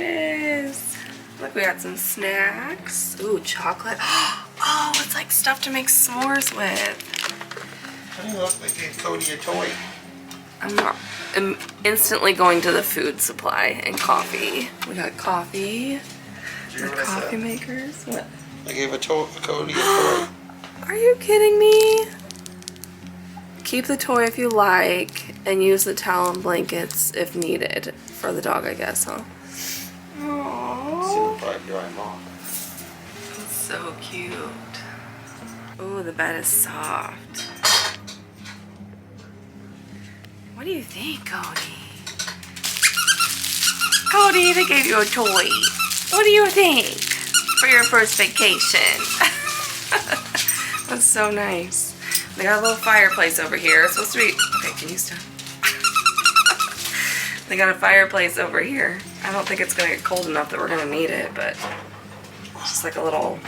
is. Look, we got some snacks. Ooh, chocolate. Oh, it's like stuff to make s'mores with. Honey, look, they gave Cody a toy. I'm instantly going to the food supply and coffee. We got coffee. The coffee makers. What? They gave Cody a toy. Are you kidding me? Keep the toy if you like, and use the towel and blankets if needed for the dog, I guess, huh? Aww. Probably dry them off. It's so cute. Ooh, the bed is soft. What do you think, Cody? Cody, they gave you a toy. What do you think for your first vacation? That's so nice. They got a little fireplace over here. It's supposed to be... Okay, can you stop? They got a fireplace over here. I don't think it's going to get cold enough that we're going to need it, but it's just like a little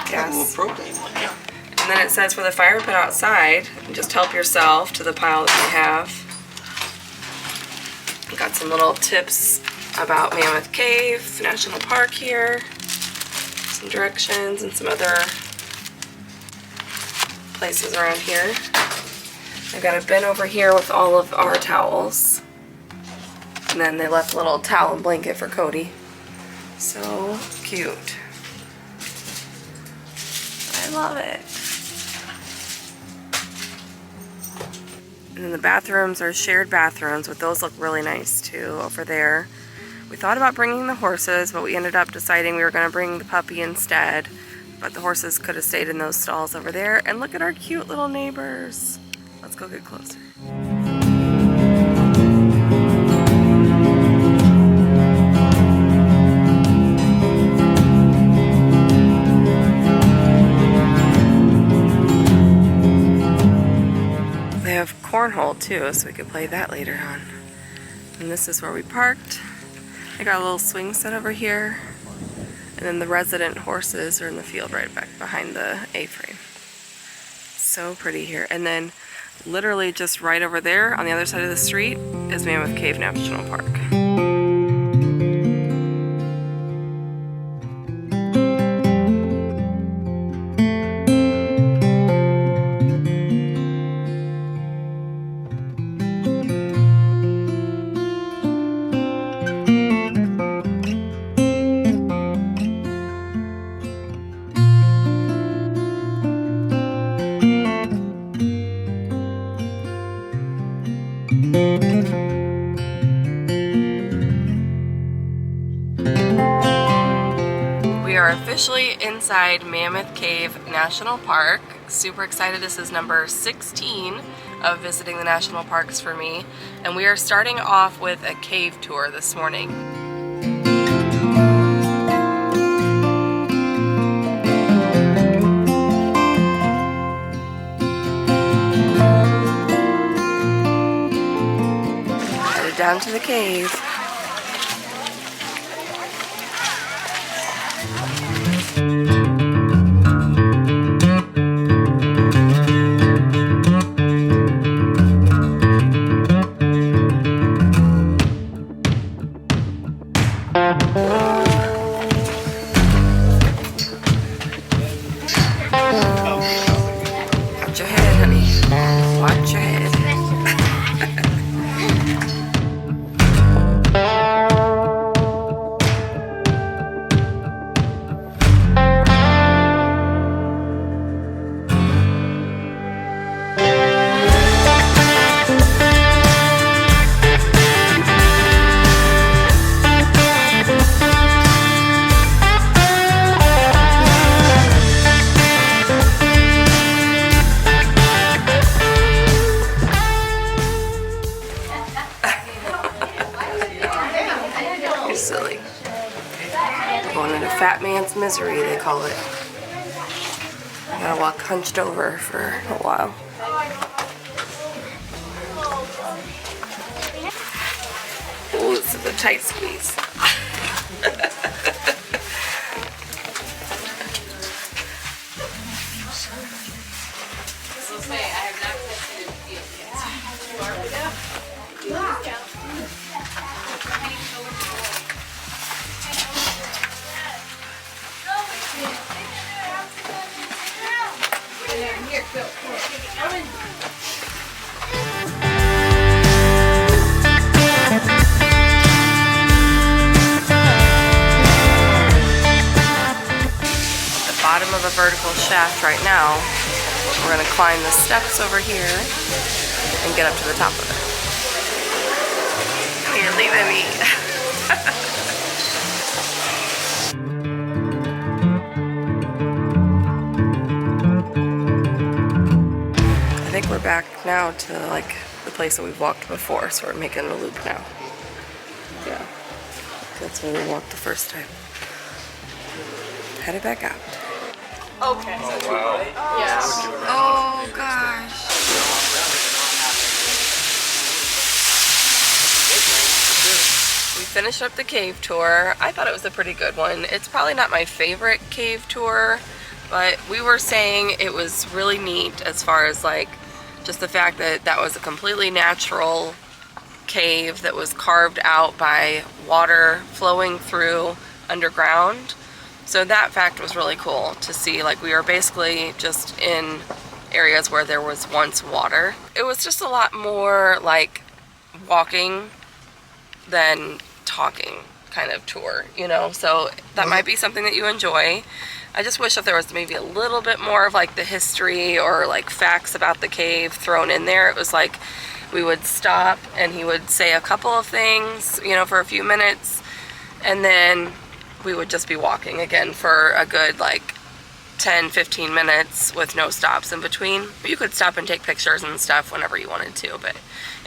gas. Like a little propane one, yeah. And then it says for the fire pit outside, just help yourself to the pile that you have. Got some little tips about Mammoth Cave National Park here. Some directions and some other places around here. I've got a bin over here with all of our towels. And then they left a little towel and blanket for Cody. So cute. I love it. And then the bathrooms are shared bathrooms, but those look really nice too over there. We thought about bringing the horses, but we ended up deciding we were going to bring the puppy instead. But the horses could have stayed in those stalls over there. And look at our cute little neighbors. Let's go get closer. They have cornhole too, so we could play that later on. And this is where we parked. I got a little swing set over here. And then the resident horses are in the field right back behind the A-frame. So pretty here. And then literally just right over there on the other side of the street is Mammoth Cave National Park. We are officially inside Mammoth Cave National Park. Super excited. This is number 16 of visiting the national parks for me. And we are starting off with a cave tour this morning. Headed down to the cave. Watch your head, honey. Watch your head. Silly. Going into fat man's misery, they call it. I gotta walk hunched over for a while. Ooh, this is a tight squeeze. Bottom of a vertical shaft right now. We're going to climb the steps over here and get up to the top of it. You're leaving me. I think we're back now to like the place that we've walked before, so we're making a loop now. Yeah, that's where we walked the first time. Headed back out. Okay. Oh, wow. Yeah. Oh gosh. We finished up the cave tour. I thought it was a pretty good one. It's probably not my favorite cave tour, but we were saying it was really neat as far as like just the fact that that was a completely natural cave that was carved out by water flowing through underground. So that fact was really cool to see. Like, we were basically just in areas where there was once water. It was just a lot more like walking than talking kind of tour, you know? So that might be something that you enjoy. I just wish that there was maybe a little bit more of like the history or like facts about the cave thrown in there. It was like we would stop and he would say a couple of things, you know, for a few minutes, and then we would just be walking again for a good like 10-15 minutes with no stops in between. You could stop and take pictures and stuff whenever you wanted to, but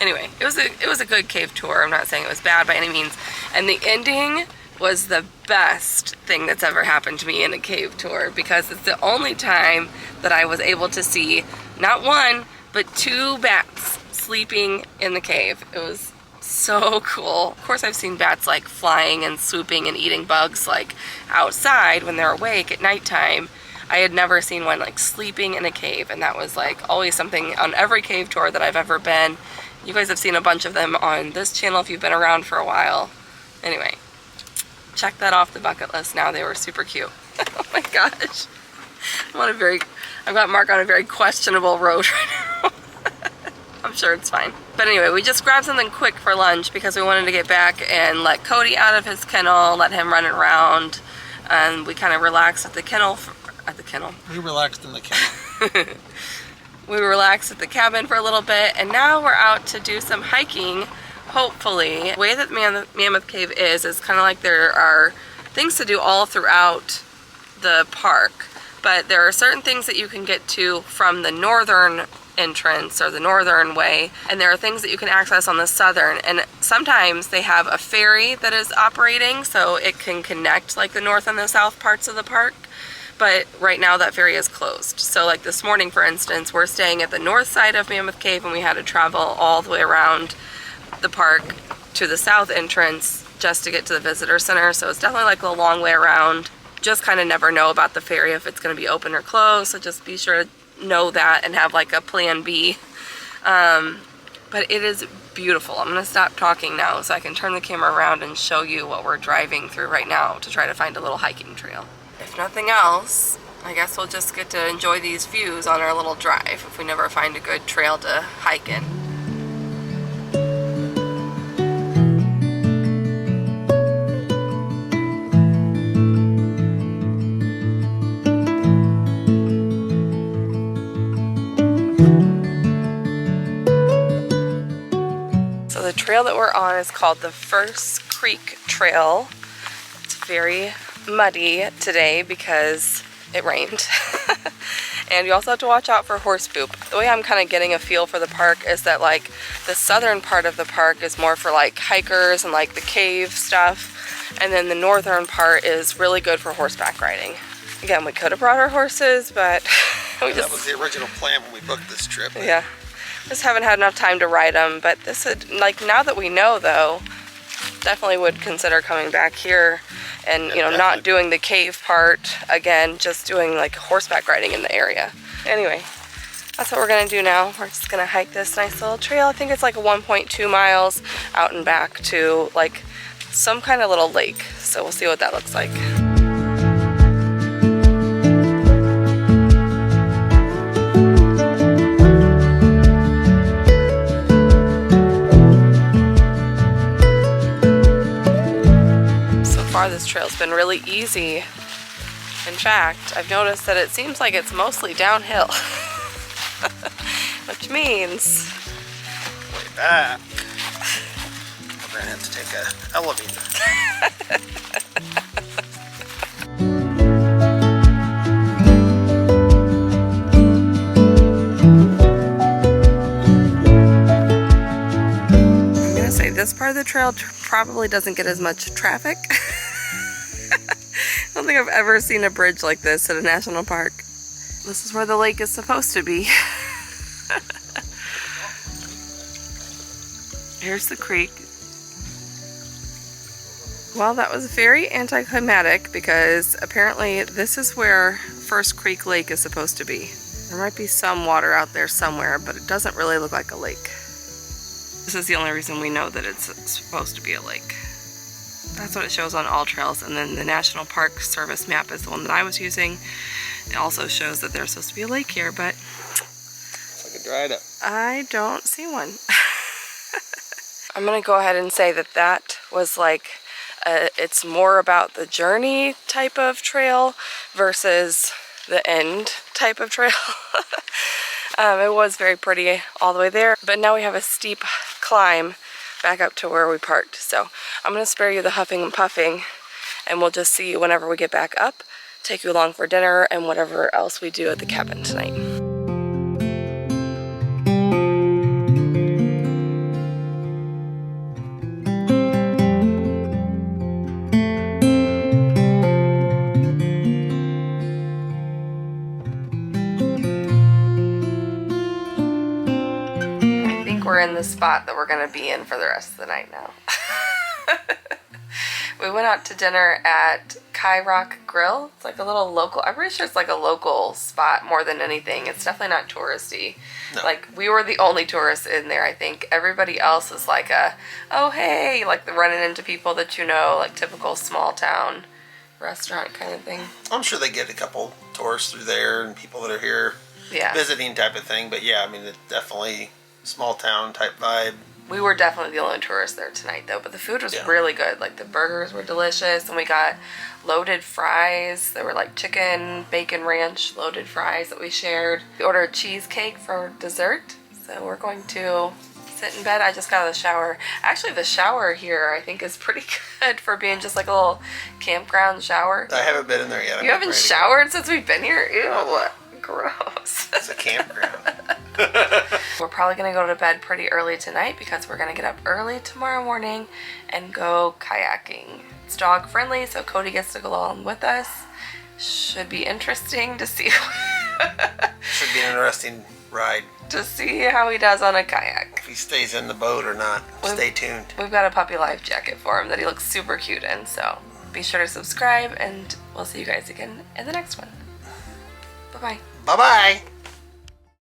anyway, it was a good cave tour. I'm not saying it was bad by any means. And the ending was the best thing that's ever happened to me in a cave tour, because it's the only time that I was able to see not one but 2 bats sleeping in the cave. It was so cool. Of course, I've seen bats like flying and swooping and eating bugs like outside when they're awake at nighttime. I had never seen one like sleeping in a cave, and that was like always something on every cave tour that I've ever been. You guys have seen a bunch of them on this channel if you've been around for a while. Anyway, check that off the bucket list now. They were super cute. Oh my gosh. I've got Mark on a very questionable road right now. I'm sure it's fine. But anyway, we just grabbed something quick for lunch because we wanted to get back and let Cody out of his kennel, let him run around, and we kind of relaxed at the kennel. We relaxed in the kennel. We relaxed at the cabin for a little bit, and now we're out to do some hiking, hopefully. The way that Mammoth Cave is kind of like there are things to do all throughout the park, but there are certain things that you can get to from the northern entrance or the northern way, and there are things that you can access on the southern, and sometimes they have a ferry that is operating so it can connect like the north and the south parts of the park, but right now that ferry is closed. So like this morning, for instance, we're staying at the north side of Mammoth Cave and we had to travel all the way around the park to the south entrance just to get to the visitor center. So it's definitely like a long way around. Just kind of never know about the ferry if it's going to be open or closed, so just be sure to know that and have like a plan B. But it is beautiful. I'm gonna stop talking now so I can turn the camera around and show you what we're driving through right now to try to find a little hiking trail. If nothing else, I guess we'll just get to enjoy these views on our little drive if we never find a good trail to hike in. The trail that we're on is called the First Creek Trail. It's very muddy today because it rained. And you also have to watch out for horse poop. The way I'm kind of getting a feel for the park is that like the southern part of the park is more for like hikers and like the cave stuff, and then the northern part is really good for horseback riding. Again, we could have brought our horses, but that was the original plan when we booked this trip. Yeah. Just haven't had enough time to ride them, but this would, like, now that we know though, definitely would consider coming back here and, you know, not doing the cave part again, just doing like horseback riding in the area. Anyway, that's what we're gonna do now. We're just gonna hike this nice little trail. I think it's like 1.2 miles out and back to like some kind of little lake. So we'll see what that looks like. far this trail's been really easy. In fact, I've noticed that it seems like it's mostly downhill. Which means... Way back. We're gonna have to take an elevator. I'm gonna say this part of the trail probably doesn't get as much traffic. I don't think I've ever seen a bridge like this at a national park. This is where the lake is supposed to be. Here's the creek. Well, that was very anticlimactic because apparently this is where First Creek Lake is supposed to be. There might be some water out there somewhere, but it doesn't really look like a lake. This is the only reason we know that it's supposed to be a lake. That's what it shows on all trails, and then the National Park Service map is the one that I was using. It also shows that there's supposed to be a lake here, but It's like it dried up. I don't see one. I'm gonna go ahead and say that that was like, it's more about the journey type of trail versus the end type of trail. It was very pretty all the way there, but now we have a steep climb back up to where we parked. So I'm gonna spare you the huffing and puffing, and we'll just see you whenever we get back up, take you along for dinner and whatever else we do at the cabin tonight. We're in the spot that we're gonna be in for the rest of the night now. We went out to dinner at Kai Rock Grill. It's like a little local, I'm pretty sure it's like a local spot more than anything. It's definitely not touristy. No. Like, we were the only tourists in there, I think. Everybody else is like a, oh hey, like the running into people that you know, like typical small town restaurant kind of thing. I'm sure they get a couple tourists through there and people that are here visiting type of thing, but yeah, I mean, it's definitely small town type vibe. We were definitely the only tourists there tonight though, but the food was really good. Like the burgers were delicious, and we got loaded fries. They were like chicken, bacon ranch loaded fries that we shared. We ordered cheesecake for dessert, so we're going to sit in bed. I just got out of the shower. Actually, the shower here I think is pretty good for being just like a little campground shower. I haven't been in there yet. You haven't showered since we've been here? Ew, gross. It's a campground. We're probably going to go to bed pretty early tonight because we're going to get up early tomorrow morning and go kayaking. It's dog friendly, so Cody gets to go along with us. Should be interesting to see. Should be an interesting ride. To see how he does on a kayak. If he stays in the boat or not. Stay tuned. We've got a puppy life jacket for him that he looks super cute in, so be sure to subscribe, and we'll see you guys again in the next one. Bye-bye. Bye-bye.